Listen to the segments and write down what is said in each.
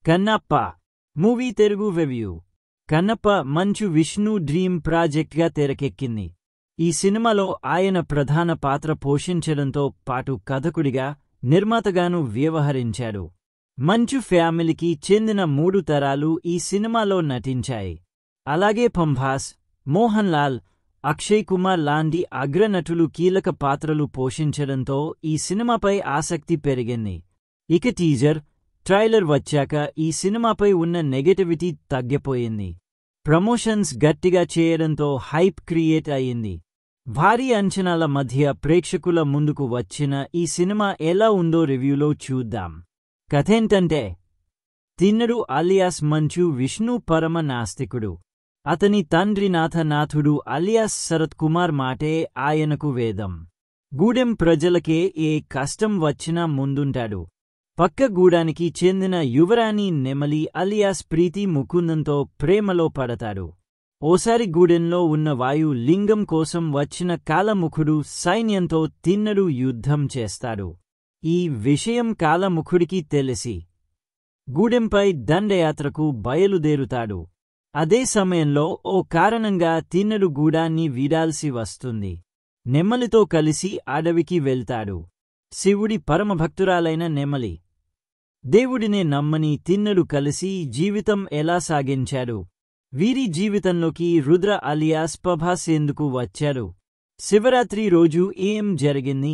Kannappa movie Telugu review. Kannappa Manchu Vishnu dream ప్రాజెక్ట్గా తెరకెక్కింది. ఈ సినిమాలో ఆయన ప్రధాన పాత్ర పోషించడంతో పాటు కథకుడిగా, నిర్మాతగానూ వ్యవహరించాడు. మంచు ఫ్యామిలీకి చెందిన 3 తరాలు ఈ సినిమాలో నటించాయి. అలాగే ప్రభాస్, మోహన్ లాల్, అక్షయ్ కుమార్ లాంటి అగ్రనటులు కీలక పాత్రలు పోషించడంతో ఈ సినిమాపై ఆసక్తి పెరిగింది. ఇక టీజర్, ట్రైలర్ వచ్చాక ఈ సినిమాపై ఉన్న నెగటివిటీ తగ్గిపోయింది. ప్రమోషన్స్ గట్టిగా చేయడంతో హైప్ క్రియేట్ అయింది. భారీ అంచనాల మధ్య ప్రేక్షకుల ముందుకు వచ్చిన ఈ సినిమా ఎలా ఉందో రివ్యూలో చూద్దాం. కథేంటంటే, తిన్నడు అలియాస్ మంచు విష్ణు పరమ నాస్తికుడు. అతని తండ్రి నాథనాథుడు అలియాస్ శరత్ కుమార్ మాటే ఆయనకు వేదం. గూడెం ప్రజలకే ఏ కష్టం వచ్చినా ముందుంటాడు. పక్క గూడానికి చెందిన యువరాణి నెమలి అలియాస్ ప్రీతి ముకుందంతో ప్రేమలో పడతాడు. ఓసారి గూడెంలో ఉన్న వాయు లింగం కోసం వచ్చిన కాలముఖుడు సైన్యంతో తిన్నడు యుద్ధం చేస్తాడు. ఈ విషయం కాలముఖుడికి తెలిసి గూడెంపై దండయాత్రకు బయలుదేరుతాడు. అదే సమయంలో ఓ కారణంగా తిన్నడు గూడాన్ని వీడాల్సి వస్తుంది. నెమలితో కలిసి అడవికి వెళ్తాడు. శివుడి పరమభక్తురాలైన నెమలి, దేవుడినే నమ్మని తిన్నడు కలిసి జీవితం ఎలా సాగించాడు? వీరి జీవితంలోకి రుద్ర అలియాస్ ప్రభాస్ ఎందుకు వచ్చాడు? శివరాత్రి రోజు ఏం జరిగింది?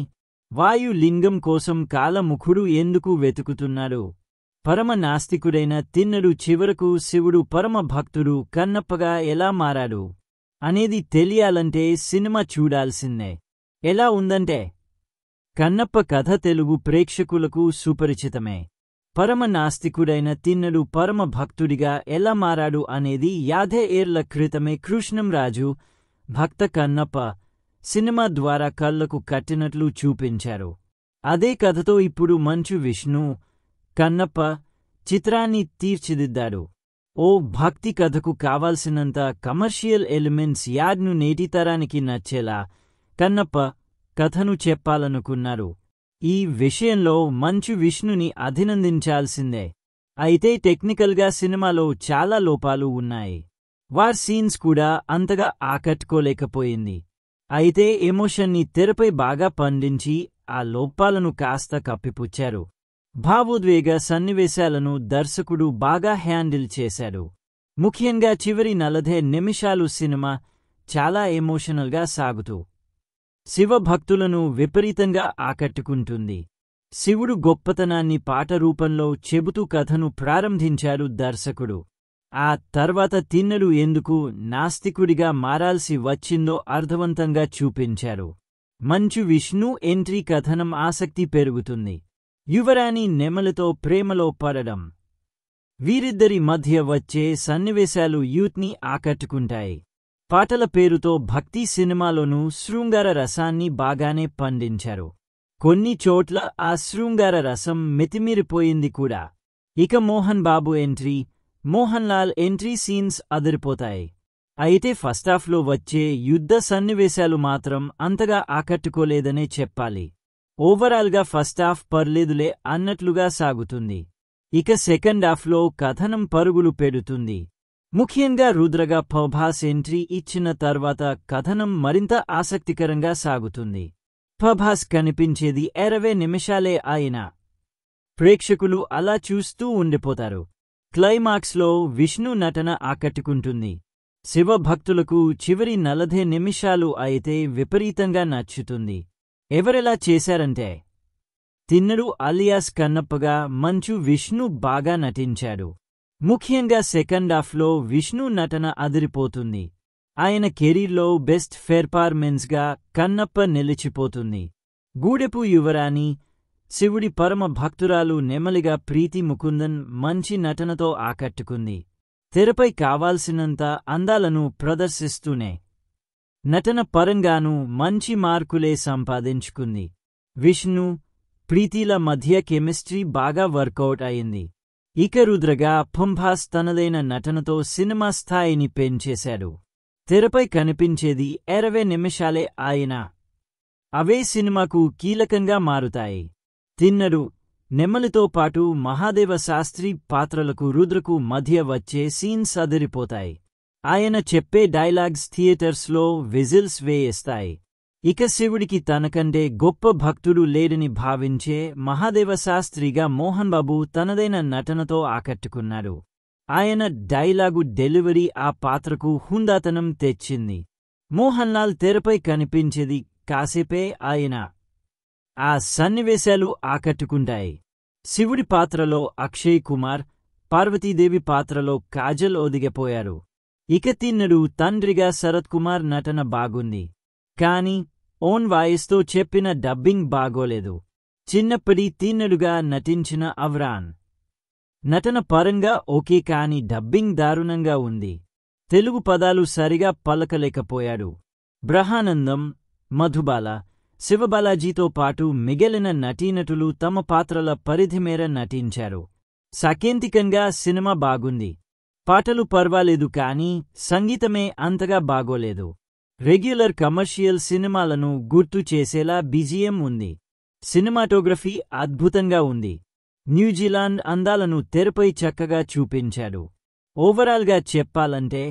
వాయు లింగం కోసం కాలముఖుడు ఎందుకు వెతుకుతున్నాడు? పరమ నాస్తికుడైన తిన్నడు చివరకు శివుడు పరమ భక్తుడు కన్నప్పగా ఎలా మారాడు అనేది తెలియాలంటే సినిమా చూడాల్సిందే. ఎలా ఉందంటే, కన్నప్ప కథ తెలుగు ప్రేక్షకులకు సుపరిచితమే. పరమ నాస్తికుడైన తిన్నడు పరమ భక్తుడిగా ఎలా మారాడు అనేది 50 ఏళ్ల క్రితమే కృష్ణంరాజు భక్త కన్నప్ప సినిమా ద్వారా కళ్లకు కట్టినట్లు చూపించారు. అదే కథతో ఇప్పుడు మంచు విష్ణు కన్నప్ప చిత్రాన్ని తీర్చిదిద్దాడు. ఓ భక్తి కథకు కావాల్సినంత కమర్షియల్ ఎలిమెంట్స్ యాడ్ను నేటి తరానికి నచ్చేలా కన్నప్ప కథను చెప్పాలనుకున్నారు. ఈ విషయంలో మంచు విష్ణుని అభినందించాల్సిందే. అయితే టెక్నికల్గా సినిమాలో చాలా లోపాలు ఉన్నాయి. వార్ సీన్స్ కూడా అంతగా ఆకట్టుకోలేకపోయింది. అయితే ఎమోషన్ని తెరపై బాగా పండించి ఆ లోపాలను కాస్త కప్పిపుచ్చారు. భావోద్వేగ సన్నివేశాలను దర్శకుడు బాగా హ్యాండిల్ చేశాడు. ముఖ్యంగా చివరి 40 నిమిషాలు సినిమా చాలా ఎమోషనల్గా సాగుతూ శివభక్తులను విపరీతంగా ఆకట్టుకుంటుంది. శివుడు గొప్పతనాన్ని పాట రూపంలో చెబుతూ కథను ప్రారంభించాడు దర్శకుడు. ఆ తర్వాత తిన్నడు ఎందుకు నాస్తికుడిగా మారాల్సి వచ్చిందో అర్థవంతంగా చూపించారు. మంచు విష్ణు ఎంట్రీ కథనం ఆసక్తి పెరుగుతుంది. యువరాణి నెమలితో ప్రేమలో పడడం, వీరిద్దరి మధ్య వచ్చే సన్నివేశాలు యూత్ని ఆకట్టుకుంటాయి. పాటల పేరుతో భక్తి సినిమాలోనూ శృంగార రసాన్ని బాగానే పండించారు. కొన్ని చోట్ల ఆ శృంగార రసం మితిమీరిపోయింది కూడా. ఇక Mohan Babu entry, Mohan Lal entry scenes అదిరిపోతాయి. అయితే ఫస్టాఫ్లో వచ్చే యుద్ధ సన్నివేశాలు మాత్రం అంతగా ఆకట్టుకోలేదనే చెప్పాలి. ఓవరాల్గా ఫస్టాఫ్ పర్లేదులే అన్నట్లుగా సాగుతుంది. ఇక సెకండాఫ్లో కథనం పరుగులు పెడుతుంది. ముఖ్యంగా రుద్రగా ప్రభాస్ ఎంట్రీ ఇచ్చిన తర్వాత కథనం మరింత ఆసక్తికరంగా సాగుతుంది. ప్రభాస్ కనిపించేది 20 నిమిషాలే అయినా ప్రేక్షకులు అలా చూస్తూ ఉండిపోతారు. క్లైమాక్స్లో విష్ణు నటన ఆకట్టుకుంటుంది. శివభక్తులకు చివరి 40 నిమిషాలు అయితే విపరీతంగా నచ్చుతుంది. ఎవరెలా చేశారంటే, తిన్నడు అలియాస్ కన్నప్పగా మంచు విష్ణు బాగా నటించాడు. ముఖ్యంగా సెకండాఫ్లో విష్ణు నటన అదిరిపోతుంది. ఆయన కెరీర్లో బెస్ట్ పెర్ఫార్మెన్స్గా కన్నప్ప నిలిచిపోతుంది. గూడెపు యువరాణి, శివుడి పరమ భక్తురాలు నెమలిగా ప్రీతి ముకుందన్ మంచి నటనతో ఆకట్టుకుంది. తెరపై కావాల్సినంత అందాలను ప్రదర్శిస్తూనే నటన పరంగానూ మంచి మార్కులే సంపాదించుకుంది. విష్ణు, ప్రీతిల మధ్య కెమిస్ట్రీ బాగా వర్కౌట్ అయింది. ఇక రుద్రగా ప్రభాస్ తనదైన నటనతో సినిమా స్థాయిని పెంచేశాడు. తెరపై కనిపించేది 20 నిమిషాలే అయినా అవే సినిమాకు కీలకంగా మారుతాయి. తిన్నడు, నెమ్మలితో పాటు మహాదేవ శాస్త్రి పాత్రలకు రుద్రకు మధ్య వచ్చే సీన్స్ అదిరిపోతాయి. ఆయన చెప్పే డైలాగ్స్ థియేటర్స్లో విజిల్స్ వేయిస్తాయి. ఇక శివుడికి తనకంటే గొప్ప భక్తుడు లేడని భావించే మహాదేవ శాస్త్రిగా మోహన్ బాబు తనదైన నటనతో ఆకట్టుకున్నాడు. ఆయన డైలాగు డెలివరీ ఆ పాత్రకు హుందాతనం తెచ్చింది. మోహన్ లాల్ తెరపై కనిపించేది కాసేపే ఆయన ఆ సన్నివేశాలు ఆకట్టుకుంటాయి. శివుడి పాత్రలో అక్షయ్ కుమార్, పార్వతీదేవి పాత్రలో కాజల్ ఒదిగిపోయారు. ఇక తిన్నడు తండ్రిగా శరత్ కుమార్ నటన బాగుంది. కాని ఓన్ వాయిస్తో చెప్పిన డబ్బింగ్ బాగోలేదు. చిన్నప్పటి తిన్నడుగా నటించిన అవ్రాన్ నటన పరంగా ఓకే, కాని డబ్బింగ్ దారుణంగా ఉంది. తెలుగు పదాలు సరిగా పలకలేకపోయాడు. బ్రహానందం, మధుబాల, శివబాలాజీతో పాటు మిగిలిన నటీనటులు తమ పాత్రల పరిధిమేర నటించారు. సాంకేతికంగా సినిమా బాగుంది. పాటలు పర్వాలేదు, కాని సంగీతమే అంతగా బాగోలేదు. రెగ్యులర్ కమర్షియల్ సినిమాలను గుర్తు చేసేలా బీజిఎం ఉంది. సినిమాటోగ్రఫీ అద్భుతంగా ఉంది. న్యూజిలాండ్ అందాలను తెరపై చక్కగా చూపించాడు. ఓవరాల్గా చెప్పాలంటే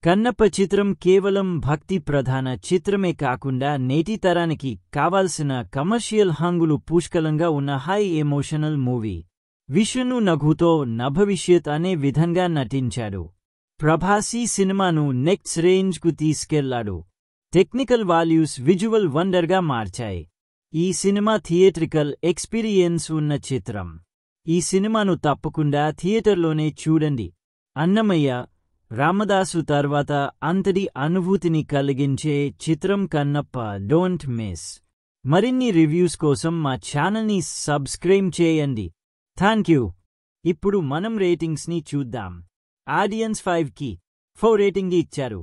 కన్నప్ప చిత్రం కేవలం భక్తి ప్రధాన చిత్రమే కాకుండా నేటి తరానికి కావాల్సిన కమర్షియల్ హంగులు పుష్కలంగా ఉన్న హై ఎమోషనల్ మూవీ. విష్ణు నఘుతో నభవిష్యత్ అనే విధంగా నటించాడు. ప్రభాస్ ఈ సినిమాను నెక్స్ట్ రేంజ్కు తీసుకెళ్లాడు. టెక్నికల్ వాల్యూస్ విజువల్ వండర్గా మార్చాయి. ఈ సినిమా థియేట్రికల్ ఎక్స్పీరియన్స్ ఉన్న చిత్రం. ఈ సినిమాను తప్పకుండా థియేటర్లోనే చూడండి. అన్నమయ్య, రామదాసు తర్వాత అంతటి అనుభూతిని కలిగించే చిత్రం కన్నప్ప. Don't miss. మరిన్ని రివ్యూస్ కోసం మా ఛానల్ని సబ్స్క్రైబ్ చేయండి. థాంక్యూ. ఇప్పుడు మనం రేటింగ్స్ని చూద్దాం. ఆడియన్స్ 5కి 4 రేటింగ్ ఇచ్చారు.